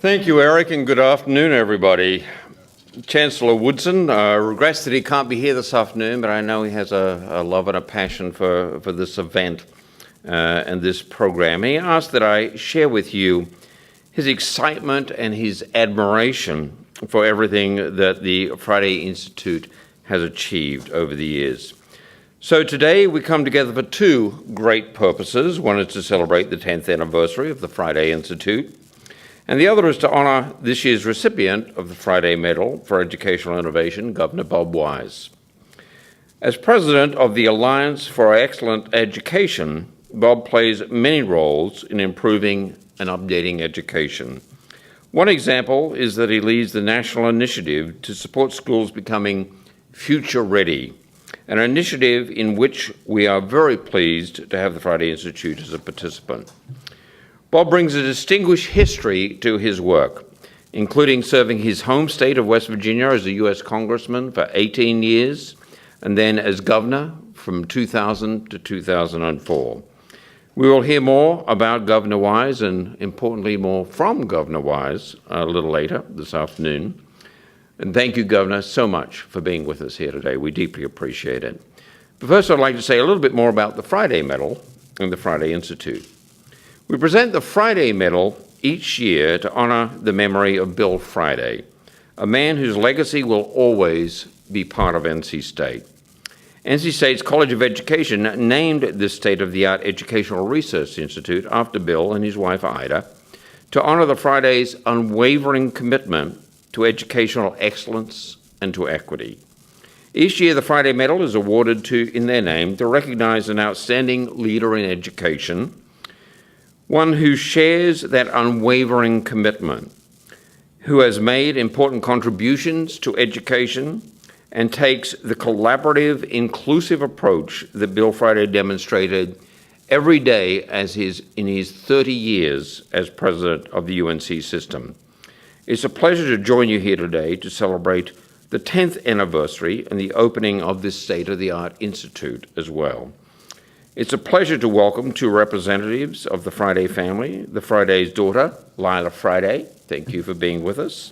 Thank you, Eric, and good afternoon, everybody. Chancellor Woodson regrets that he can't be here this afternoon, but I know he has a love and a passion for this event and this program. He asked that I share with you his excitement and his admiration for everything that the Friday Institute has achieved over the years. So today we come together for two great purposes. One is to celebrate the 10th anniversary of the Friday Institute, and the other is to honor this year's recipient of the Friday Medal for Educational Innovation, Governor Bob Wise. As president of the Alliance for Excellent Education, Bob plays many roles in improving and updating education. One example is that he leads the national initiative to support schools becoming future-ready, an initiative in which we are very pleased to have the Friday Institute as a participant. Bob brings a distinguished history to his work, including serving his home state of West Virginia as a U.S. Congressman for 18 years, and then as governor from 2000 to 2004. We will hear more about Governor Wise and, importantly, more from Governor Wise a little later this afternoon. And thank you, Governor, so much for being with us here today. We deeply appreciate it. But first, I'd like to say a little bit more about the Friday Medal and the Friday Institute. We present the Friday Medal each year to honor the memory of Bill Friday, a man whose legacy will always be part of NC State. NC State's College of Education named this state-of-the-art educational research institute after Bill and his wife Ida to honor the Friday's unwavering commitment to educational excellence and to equity. Each year, the Friday Medal is awarded in their name to recognize an outstanding leader in education, one who shares that unwavering commitment, who has made important contributions to education and takes the collaborative, inclusive approach that Bill Friday demonstrated every day in his 30 years as president of the UNC system. It's a pleasure to join you here today to celebrate the 10th anniversary and the opening of this state-of-the-art institute as well. It's a pleasure to welcome two representatives of the Friday family, the Friday's daughter, Lila Friday. Thank you for being with us.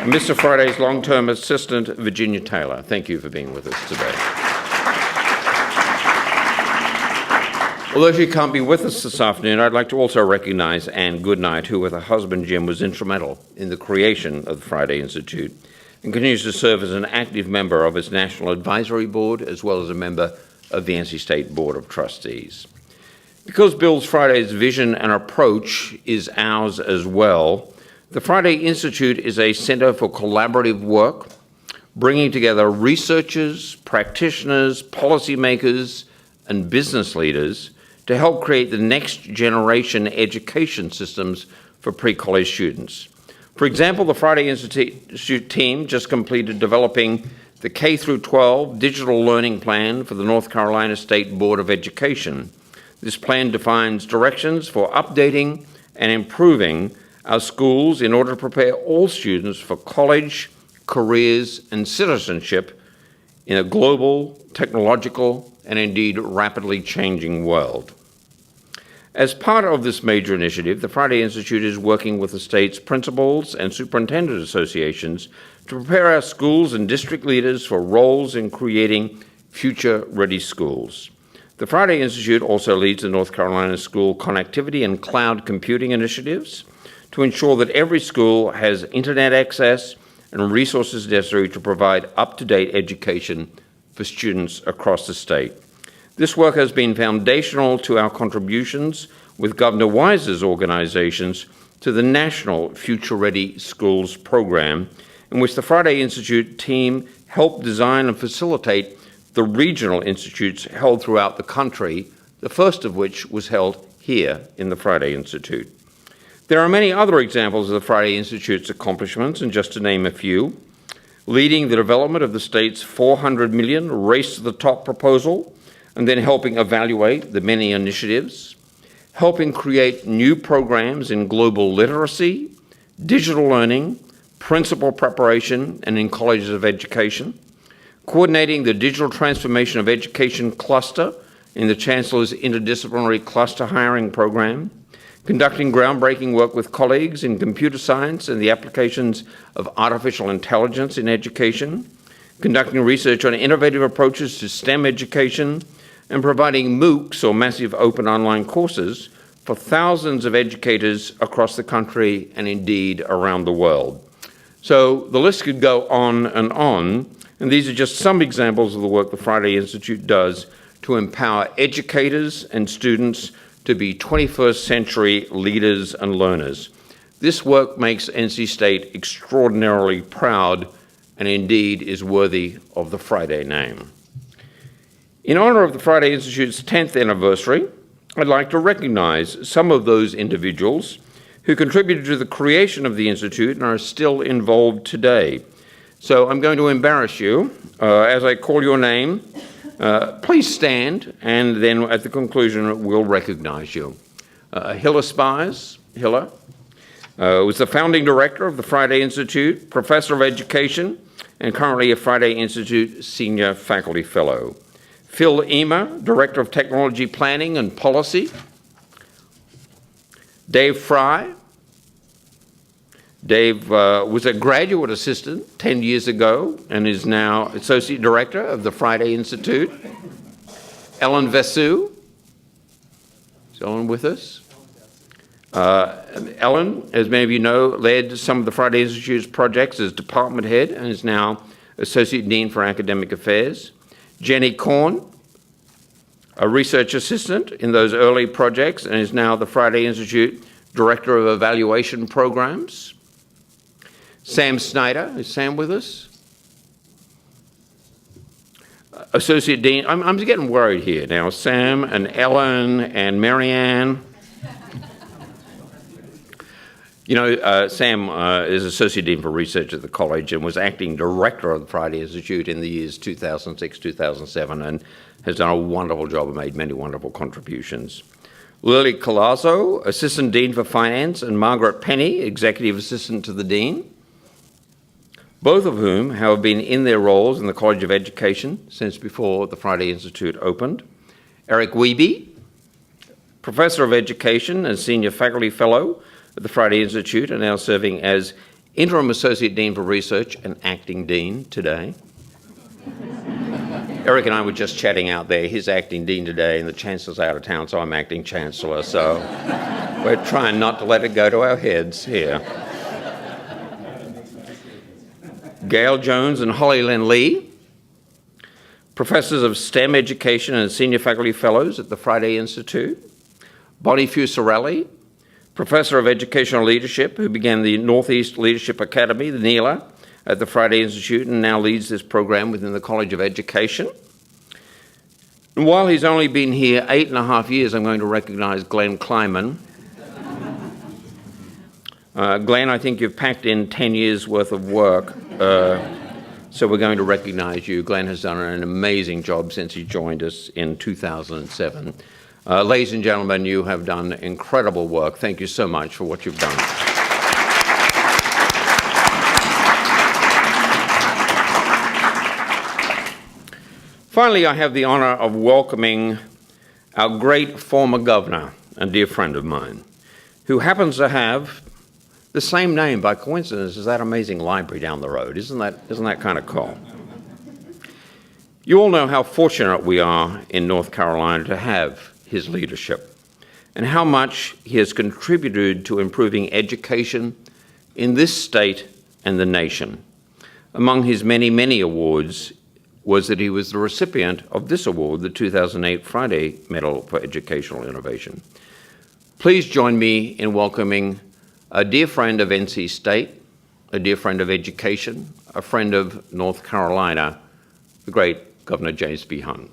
And Mr. Friday's long-term assistant, Virginia Taylor. Thank you for being with us today. Although she can't be with us this afternoon, I'd like to also recognize Ann Goodnight, who with her husband Jim was instrumental in the creation of the Friday Institute and continues to serve as an active member of its National Advisory Board as well as a member of the NC State Board of Trustees. Because Bill Friday's vision and approach is ours as well, the Friday Institute is a center for collaborative work, bringing together researchers, practitioners, policymakers, and business leaders to help create the next generation education systems for pre-college students. For example, the Friday Institute team just completed developing the K-12 digital learning plan for the North Carolina State Board of Education. This plan defines directions for updating and improving our schools in order to prepare all students for college, careers, and citizenship in a global, technological, and indeed rapidly changing world. As part of this major initiative, the Friday Institute is working with the state's principals and superintendent associations to prepare our schools and district leaders for roles in creating future-ready schools. The Friday Institute also leads the North Carolina School Connectivity and Cloud Computing initiatives to ensure that every school has internet access and resources necessary to provide up-to-date education for students across the state. This work has been foundational to our contributions with Governor Wise's organizations to the National Future Ready Schools program, in which the Friday Institute team helped design and facilitate the regional institutes held throughout the country, the first of which was held here in the Friday Institute. There are many other examples of the Friday Institute's accomplishments, and just to name a few, leading the development of the state's $400 million Race to the Top proposal, and then helping evaluate the many initiatives, helping create new programs in global literacy, digital learning, principal preparation, and in colleges of education, coordinating the digital transformation of education cluster in the Chancellor's interdisciplinary cluster hiring program, conducting groundbreaking work with colleagues in computer science and the applications of artificial intelligence in education, conducting research on innovative approaches to STEM education, and providing MOOCs, or massive open online courses, for thousands of educators across the country and indeed around the world. So the list could go on, and these are just some examples of the work the Friday Institute does to empower educators and students to be 21st century leaders and learners. This work makes NC State extraordinarily proud and indeed is worthy of the Friday name. In honor of the Friday Institute's 10th anniversary, I'd like to recognize some of those individuals who contributed to the creation of the Institute and are still involved today. So I'm going to embarrass you. As I call your name, please stand, and then at the conclusion, we'll recognize you. Hilla Spies, Hilla, was the founding director of the Friday Institute, professor of education, and currently a Friday Institute senior faculty fellow. Phil Ema, director of technology planning and policy. Dave Fry. Dave was a graduate assistant 10 years ago and is now associate director of the Friday Institute. Ellen Vesu. Is Ellen with us? Ellen, as many of you know, led some of the Friday Institute's projects as department head and is now associate dean for academic affairs. Jenny Korn, a research assistant in those early projects and is now the Friday Institute director of evaluation programs. Sam Snyder, is Sam with us? Associate Dean, I'm getting worried here now. Sam and Ellen and Marianne. You know, Sam is Associate Dean for Research at the college and was acting director of the Friday Institute in the years 2006, 2007, and has done a wonderful job and made many wonderful contributions. Lily Colazzo, Assistant Dean for Finance, and Margaret Penny, Executive Assistant to the Dean, both of whom have been in their roles in the College of Education since before the Friday Institute opened. Eric Wiebe, Professor of Education and Senior Faculty Fellow at the Friday Institute, and now serving as Interim Associate Dean for Research and Acting Dean today. Eric and I were just chatting out there. He's acting dean today and the Chancellor's out of town, so I'm acting Chancellor. So we're trying not to let it go to our heads here. Gail Jones and Holly Lynn Lee, Professors of STEM Education and Senior Faculty Fellows at the Friday Institute. Bonnie Fusarelli, Professor of Educational Leadership, who began the Northeast Leadership Academy, the NELA, at the Friday Institute and now leads this program within the College of Education. And while he's only been here 8.5 years, I'm going to recognize Glenn Kleiman. Glenn, I think you've packed in 10 years worth of work, so we're going to recognize you. Glenn has done an amazing job since he joined us in 2007. Ladies and gentlemen, you have done incredible work. Thank you so much for what you've done. Finally, I have the honor of welcoming our great former governor and dear friend of mine, who happens to have the same name by coincidence as that amazing library down the road. Isn't that kind of cool? You all know how fortunate we are in North Carolina to have his leadership and how much he has contributed to improving education in this state and the nation. Among his many, many awards was that he was the recipient of this award, the 2008 Friday Medal for Educational Innovation. Please join me in welcoming a dear friend of NC State, a dear friend of education, a friend of North Carolina, the great Governor James B. Hunt.